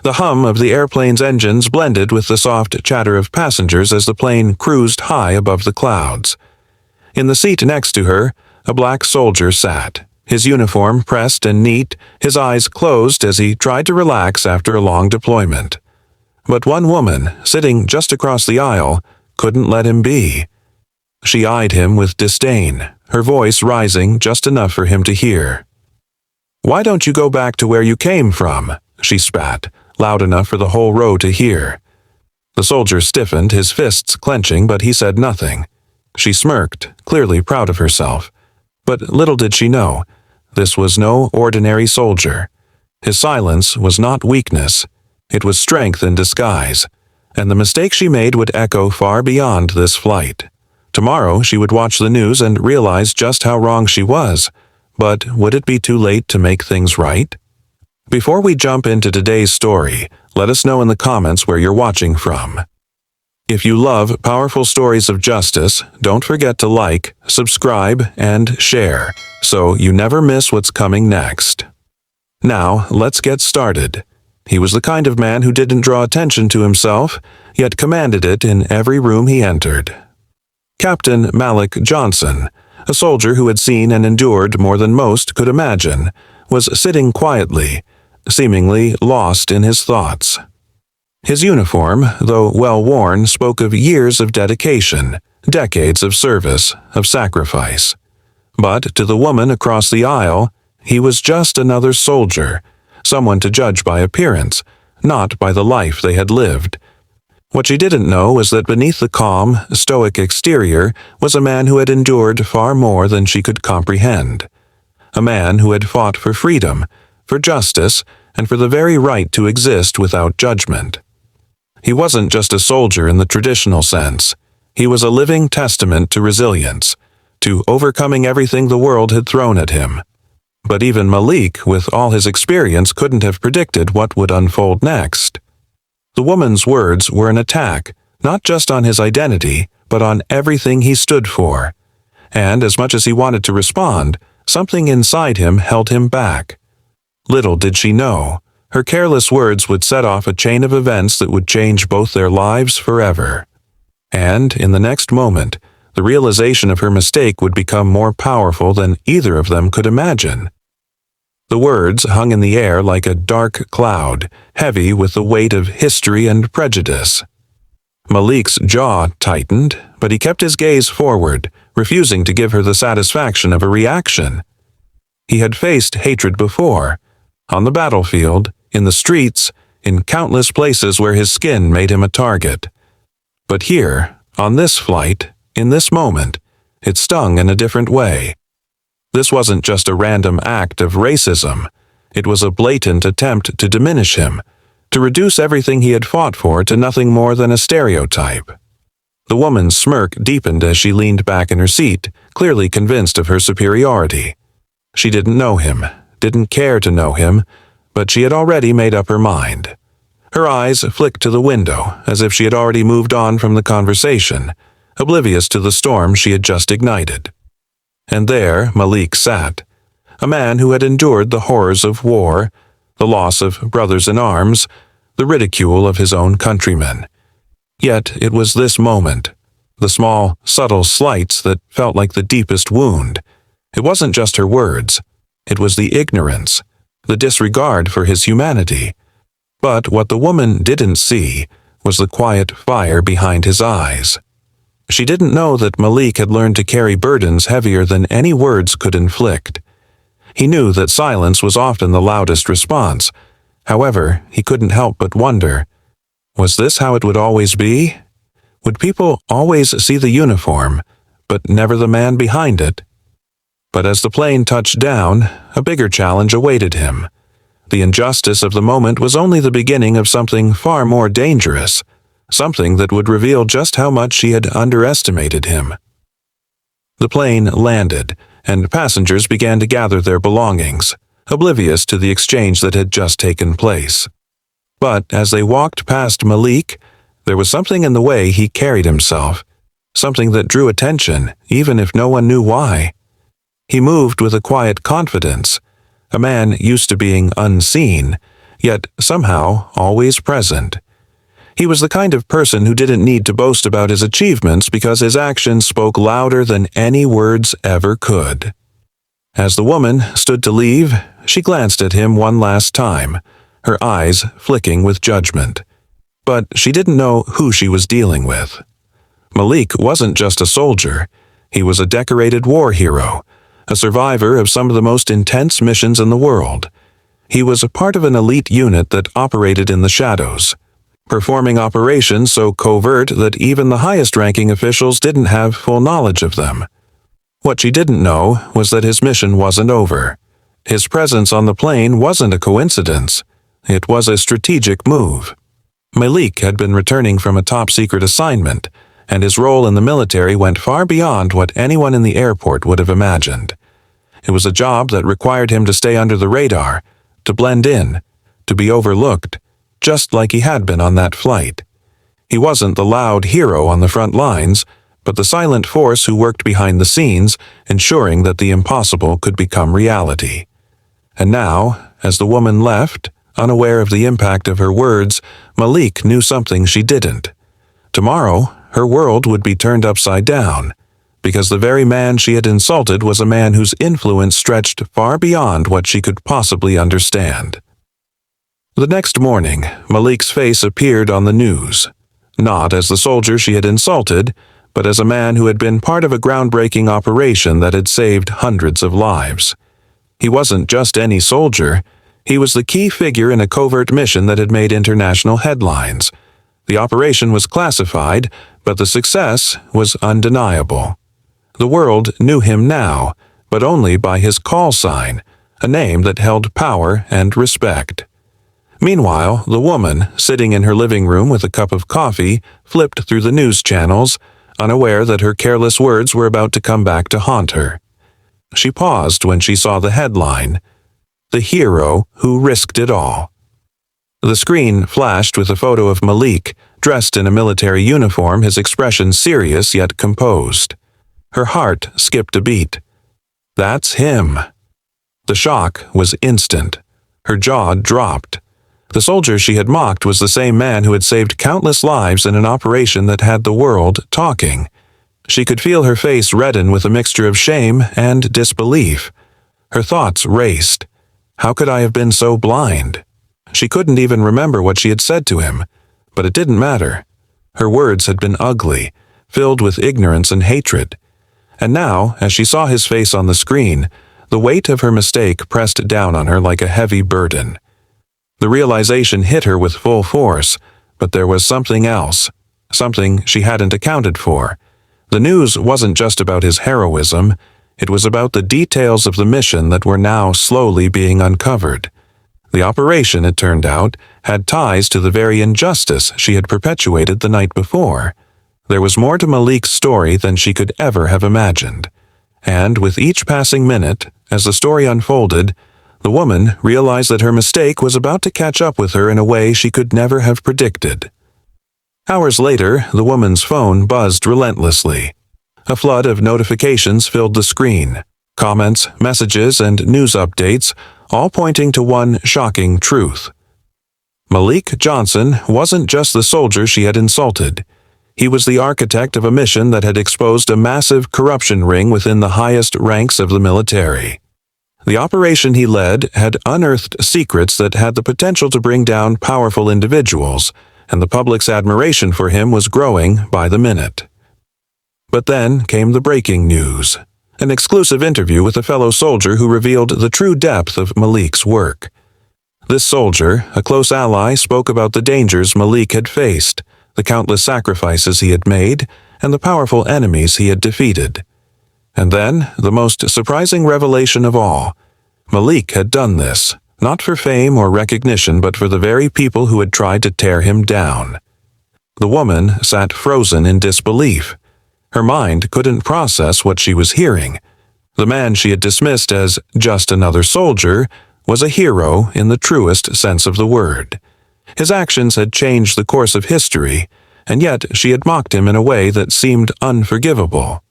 The hum of the airplane's engines blended with the soft chatter of passengers as the plane cruised high above the clouds. In the seat next to her, a black soldier sat, his uniform pressed and neat, his eyes closed as he tried to relax after a long deployment. But one woman, sitting just across the aisle, couldn't let him be. She eyed him with disdain, her voice rising just enough for him to hear. "Why don't you go back to where you came from?" she spat, loud enough for the whole row to hear. The soldier stiffened, his fists clenching, but he said nothing. She smirked, clearly proud of herself. But little did she know, this was no ordinary soldier. His silence was not weakness. It was strength in disguise, and the mistake she made would echo far beyond this flight. Tomorrow she would watch the news and realize just how wrong she was, but would it be too late to make things right? Before we jump into today's story, let us know in the comments where you're watching from. If you love powerful stories of justice, don't forget to like, subscribe, and share, so you never miss what's coming next. Now, let's get started. He was the kind of man who didn't draw attention to himself, yet commanded it in every room he entered. Captain Malik Johnson, a soldier who had seen and endured more than most could imagine, was sitting quietly, seemingly lost in his thoughts. His uniform, though well worn, spoke of years of dedication, decades of service, of sacrifice. But to the woman across the aisle, he was just another soldier, someone to judge by appearance, not by the life they had lived. What she didn't know was that beneath the calm, stoic exterior was a man who had endured far more than she could comprehend. A man who had fought for freedom, for justice, and for the very right to exist without judgment. He wasn't just a soldier in the traditional sense. He was a living testament to resilience, to overcoming everything the world had thrown at him. But even Malik, with all his experience, couldn't have predicted what would unfold next. The woman's words were an attack, not just on his identity, but on everything he stood for. And as much as he wanted to respond, something inside him held him back. Little did she know, her careless words would set off a chain of events that would change both their lives forever. And, in the next moment, the realization of her mistake would become more powerful than either of them could imagine. The words hung in the air like a dark cloud, heavy with the weight of history and prejudice. Malik's jaw tightened, but he kept his gaze forward, refusing to give her the satisfaction of a reaction. He had faced hatred before, on the battlefield, in the streets, in countless places where his skin made him a target. But here, on this flight, in this moment, it stung in a different way. This wasn't just a random act of racism. It was a blatant attempt to diminish him, to reduce everything he had fought for to nothing more than a stereotype. The woman's smirk deepened as she leaned back in her seat, clearly convinced of her superiority. She didn't know him, didn't care to know him, but she had already made up her mind. Her eyes flicked to the window, as if she had already moved on from the conversation, oblivious to the storm she had just ignited. And there Malik sat, a man who had endured the horrors of war, the loss of brothers in arms, the ridicule of his own countrymen. Yet it was this moment, the small, subtle slights that felt like the deepest wound. It wasn't just her words. It was the ignorance, the disregard for his humanity. But what the woman didn't see was the quiet fire behind his eyes. She didn't know that Malik had learned to carry burdens heavier than any words could inflict. He knew that silence was often the loudest response. However, he couldn't help but wonder, was this how it would always be? Would people always see the uniform, but never the man behind it? But as the plane touched down, a bigger challenge awaited him. The injustice of the moment was only the beginning of something far more dangerous, something that would reveal just how much she had underestimated him. The plane landed, and passengers began to gather their belongings, oblivious to the exchange that had just taken place. But as they walked past Malik, there was something in the way he carried himself, something that drew attention, even if no one knew why. He moved with a quiet confidence, a man used to being unseen, yet somehow always present. He was the kind of person who didn't need to boast about his achievements because his actions spoke louder than any words ever could. As the woman stood to leave, she glanced at him one last time, her eyes flicking with judgment. But she didn't know who she was dealing with. Malik wasn't just a soldier. He was a decorated war hero, a survivor of some of the most intense missions in the world. He was a part of an elite unit that operated in the shadows, performing operations so covert that even the highest-ranking officials didn't have full knowledge of them. What she didn't know was that his mission wasn't over. His presence on the plane wasn't a coincidence. It was a strategic move. Malik had been returning from a top-secret assignment, and his role in the military went far beyond what anyone in the airport would have imagined. It was a job that required him to stay under the radar, to blend in, to be overlooked, just like he had been on that flight. He wasn't the loud hero on the front lines, but the silent force who worked behind the scenes, ensuring that the impossible could become reality. And now, as the woman left, unaware of the impact of her words, Malik knew something she didn't. Tomorrow, her world would be turned upside down, because the very man she had insulted was a man whose influence stretched far beyond what she could possibly understand. The next morning, Malik's face appeared on the news, not as the soldier she had insulted, but as a man who had been part of a groundbreaking operation that had saved hundreds of lives. He wasn't just any soldier. He was the key figure in a covert mission that had made international headlines. The operation was classified, but the success was undeniable. The world knew him now, but only by his call sign, a name that held power and respect. Meanwhile, the woman, sitting in her living room with a cup of coffee, flipped through the news channels, unaware that her careless words were about to come back to haunt her. She paused when she saw the headline, "The Hero Who Risked It All." The screen flashed with a photo of Malik, dressed in a military uniform, his expression serious yet composed. Her heart skipped a beat. That's him. The shock was instant. Her jaw dropped. The soldier she had mocked was the same man who had saved countless lives in an operation that had the world talking. She could feel her face redden with a mixture of shame and disbelief. Her thoughts raced. How could I have been so blind? She couldn't even remember what she had said to him, but it didn't matter. Her words had been ugly, filled with ignorance and hatred. And now, as she saw his face on the screen, the weight of her mistake pressed down on her like a heavy burden. The realization hit her with full force, but there was something else, something she hadn't accounted for. The news wasn't just about his heroism, it was about the details of the mission that were now slowly being uncovered. The operation, it turned out, had ties to the very injustice she had perpetuated the night before. There was more to Malik's story than she could ever have imagined. And with each passing minute, as the story unfolded, the woman realized that her mistake was about to catch up with her in a way she could never have predicted. Hours later, the woman's phone buzzed relentlessly. A flood of notifications filled the screen. Comments, messages, and news updates, all pointing to one shocking truth. Malik Johnson wasn't just the soldier she had insulted. He was the architect of a mission that had exposed a massive corruption ring within the highest ranks of the military. The operation he led had unearthed secrets that had the potential to bring down powerful individuals, and the public's admiration for him was growing by the minute. But then came the breaking news, an exclusive interview with a fellow soldier who revealed the true depth of Malik's work. This soldier, a close ally, spoke about the dangers Malik had faced, the countless sacrifices he had made, and the powerful enemies he had defeated. And then, the most surprising revelation of all, Malik had done this, not for fame or recognition, but for the very people who had tried to tear him down. The woman sat frozen in disbelief. Her mind couldn't process what she was hearing. The man she had dismissed as just another soldier was a hero in the truest sense of the word. His actions had changed the course of history, and yet she had mocked him in a way that seemed unforgivable.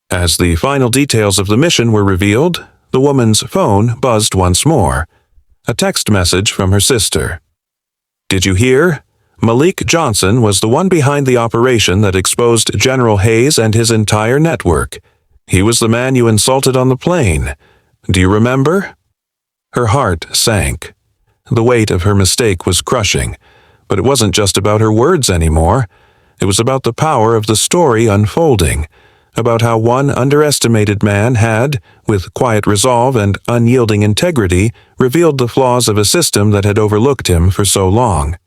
As the final details of the mission were revealed, the woman's phone buzzed once more. A text message from her sister. "Did you hear? Malik Johnson was the one behind the operation that exposed General Hayes and his entire network. He was the man you insulted on the plane. Do you remember?" Her heart sank. The weight of her mistake was crushing, but it wasn't just about her words anymore. It was about the power of the story unfolding, about how one underestimated man had, with quiet resolve and unyielding integrity, revealed the flaws of a system that had overlooked him for so long.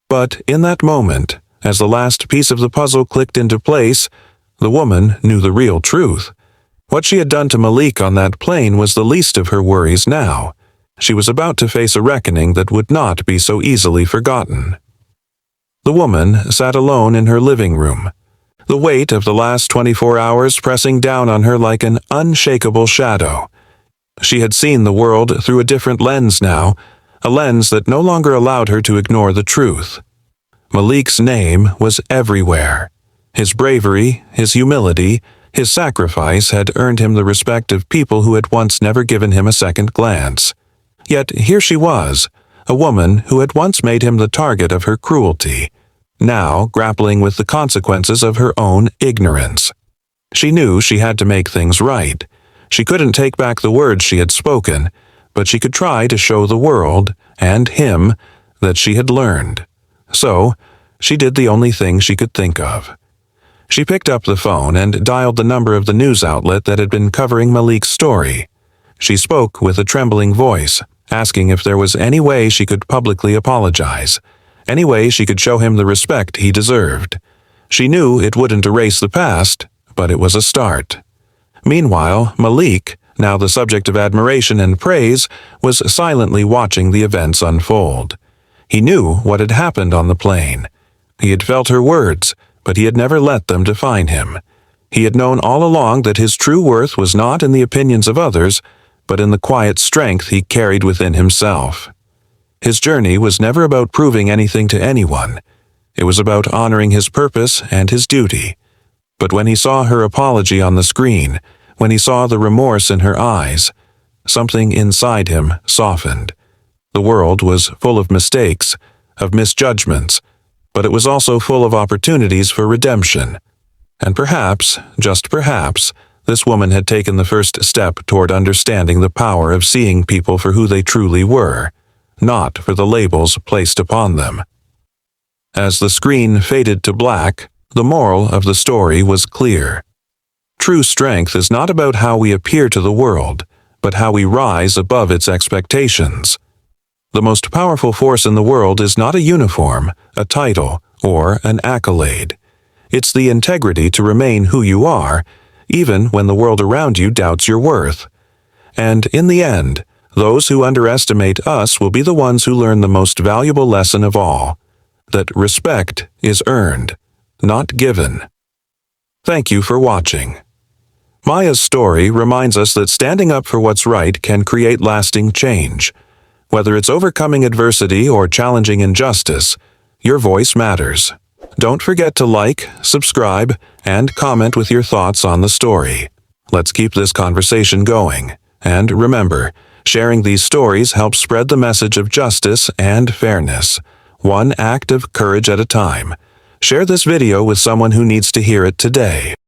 But in that moment, as the last piece of the puzzle clicked into place, the woman knew the real truth. What she had done to Malik on that plane was the least of her worries now. She was about to face a reckoning that would not be so easily forgotten. The woman sat alone in her living room, the weight of the last 24 hours pressing down on her like an unshakable shadow. She had seen the world through a different lens now, a lens that no longer allowed her to ignore the truth. Malik's name was everywhere. His bravery, his humility, his sacrifice had earned him the respect of people who had once never given him a second glance. Yet here she was, a woman who had once made him the target of her cruelty, now grappling with the consequences of her own ignorance. She knew she had to make things right. She couldn't take back the words she had spoken, but she could try to show the world, and him, that she had learned. So, she did the only thing she could think of. She picked up the phone and dialed the number of the news outlet that had been covering Malik's story. She spoke with a trembling voice, asking if there was any way she could publicly apologize, any way she could show him the respect he deserved. She knew it wouldn't erase the past, but it was a start. Meanwhile, Malik, now the subject of admiration and praise, was silently watching the events unfold. He knew what had happened on the plane. He had felt her words, but he had never let them define him. He had known all along that his true worth was not in the opinions of others, but in the quiet strength he carried within himself. His journey was never about proving anything to anyone. It was about honoring his purpose and his duty. But when he saw her apology on the screen, when he saw the remorse in her eyes, something inside him softened. The world was full of mistakes, of misjudgments, but it was also full of opportunities for redemption. And perhaps, just perhaps, this woman had taken the first step toward understanding the power of seeing people for who they truly were, not for the labels placed upon them. As the screen faded to black, the moral of the story was clear. True strength is not about how we appear to the world, but how we rise above its expectations. The most powerful force in the world is not a uniform, a title, or an accolade. It's the integrity to remain who you are, even when the world around you doubts your worth. And in the end, those who underestimate us will be the ones who learn the most valuable lesson of all, that respect is earned, not given. Thank you for watching. Maya's story reminds us that standing up for what's right can create lasting change. Whether it's overcoming adversity or challenging injustice, your voice matters. Don't forget to like, subscribe, and comment with your thoughts on the story. Let's keep this conversation going. And remember, sharing these stories helps spread the message of justice and fairness, one act of courage at a time. Share this video with someone who needs to hear it today.